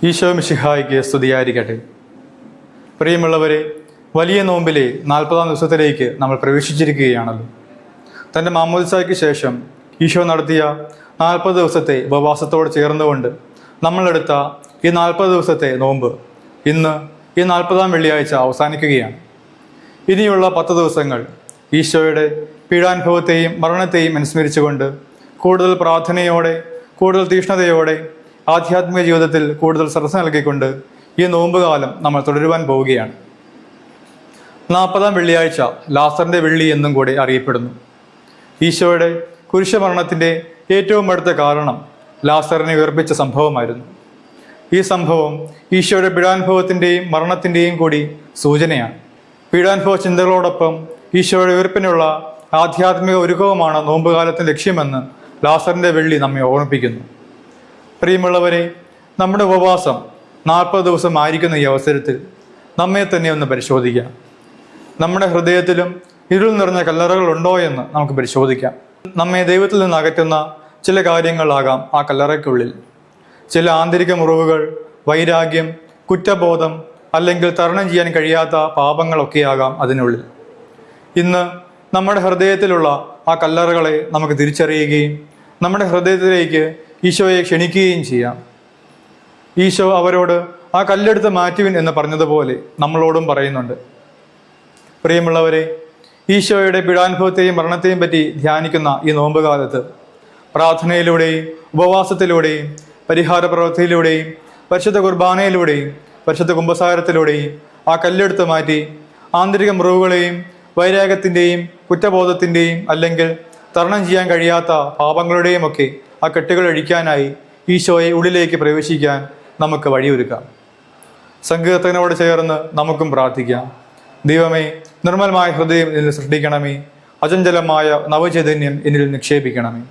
ഈശോ മിശിഹായ്ക്ക് സ്തുതിയായിരിക്കട്ടെ. പ്രിയമുള്ളവരെ, വലിയ നോമ്പിലെ 40-ാം ദിവസത്തിലേക്ക് നമ്മൾ പ്രവേശിച്ചിരിക്കുകയാണല്ലോ. തൻ്റെ മാമോദിസായ്ക്ക് ശേഷം ഈശോ നടത്തിയ 40 ദിവസത്തെ ഉപവാസത്തോട് ചേർന്നുകൊണ്ട് നമ്മളെടുത്ത ഈ 40 ദിവസത്തെ നോമ്പ് ഇന്ന് ഈ 40-ാം വെള്ളിയാഴ്ച അവസാനിക്കുകയാണ്. ഇനിയുള്ള 10 ദിവസങ്ങൾ ഈശോയുടെ പീഡാനുഭവത്തെയും മരണത്തെയും അനുസ്മരിച്ചുകൊണ്ട് കൂടുതൽ പ്രാർത്ഥനയോടെ, കൂടുതൽ തീക്ഷ്ണതയോടെ, ആധ്യാത്മിക ജീവിതത്തിൽ കൂടുതൽ ശ്രദ്ധ നൽകിക്കൊണ്ട് ഈ നോമ്പുകാലം നമ്മൾ തുടരുവാൻ പോവുകയാണ്. 40-ാം വെള്ളിയാഴ്ച ലാസറിൻ്റെ വെള്ളി എന്നും കൂടി അറിയപ്പെടുന്നു. ഈശോയുടെ കുരിശുമരണത്തിൻ്റെ ഏറ്റവും അടുത്ത കാരണം ലാസറിനെ ഉയർപ്പിച്ച സംഭവമായിരുന്നു. ഈ സംഭവം ഈശോയുടെ പീഡാനുഭവത്തിൻ്റെയും മരണത്തിൻ്റെയും കൂടി സൂചനയാണ്. പീഡാനുഭവ ചിന്തകളോടൊപ്പം ഈശോയുടെ ഉയർപ്പിനുള്ള ആധ്യാത്മിക ഒരുക്കവുമാണ് നോമ്പുകാലത്തിൻ്റെ ലക്ഷ്യമെന്ന് ലാസറിൻ്റെ വെള്ളി നമ്മെ ഓർമ്മിപ്പിക്കുന്നു. പ്രിയമുള്ളവരെ, നമ്മുടെ ഉപവാസം 40 ദിവസം ആയിരിക്കുന്ന ഈ അവസരത്തിൽ നമ്മെ തന്നെ ഒന്ന് പരിശോധിക്കാം. നമ്മുടെ ഹൃദയത്തിലും ഇരുൾ നിറഞ്ഞ കല്ലറകളുണ്ടോ എന്ന് നമുക്ക് പരിശോധിക്കാം. നമ്മെ ദൈവത്തിൽ നിന്ന് അകറ്റുന്ന ചില കാര്യങ്ങളാകാം ആ കല്ലറയ്ക്കുള്ളിൽ. ചില ആന്തരിക മുറിവുകൾ, വൈരാഗ്യം, കുറ്റബോധം, അല്ലെങ്കിൽ തരണം ചെയ്യാൻ കഴിയാത്ത പാപങ്ങളൊക്കെയാകാം അതിനുള്ളിൽ. ഇന്ന് നമ്മുടെ ഹൃദയത്തിലുള്ള ആ കല്ലറകളെ നമുക്ക് തിരിച്ചറിയുകയും നമ്മുടെ ഹൃദയത്തിലേക്ക് ഈശോയെ ക്ഷണിക്കുകയും ചെയ്യാം. ഈശോ അവരോട് ആ കല്ലെടുത്ത് മാറ്റുവിൻ എന്ന് പറഞ്ഞതുപോലെ നമ്മളോടും പറയുന്നുണ്ട്. പ്രിയമുള്ളവരെ, ഈശോയുടെ പീഡാനുഭവത്തെയും മരണത്തെയും പറ്റി ധ്യാനിക്കുന്ന ഈ നോമ്പുകാലത്ത് പ്രാർത്ഥനയിലൂടെയും ഉപവാസത്തിലൂടെയും പരിഹാര പ്രവൃത്തിയിലൂടെയും പരിശുദ്ധ കുർബാനയിലൂടെയും പരിശുദ്ധ കുമ്പസാരത്തിലൂടെയും ആ കല്ലെടുത്ത് മാറ്റി ആന്തരിക മുറിവുകളെയും വൈരാഗ്യത്തിൻ്റെയും കുറ്റബോധത്തിൻ്റെയും അല്ലെങ്കിൽ തരണം ചെയ്യാൻ കഴിയാത്ത പാപങ്ങളുടെയും ഒക്കെ ആ കെട്ടുകൾ അഴിക്കാനായി ഈശോയെ ഉള്ളിലേക്ക് പ്രവേശിക്കാൻ നമുക്ക് വഴിയൊരുക്കാം. സങ്കീർത്തനോട് ചേർന്ന് നമുക്കും പ്രാർത്ഥിക്കാം. ദൈവമേ, നിർമ്മലമായ ഹൃദയം എന്നിൽ സൃഷ്ടിക്കണമേ, അചഞ്ചലമായ നവചൈതന്യം എന്നിൽ നിക്ഷേപിക്കണമേ.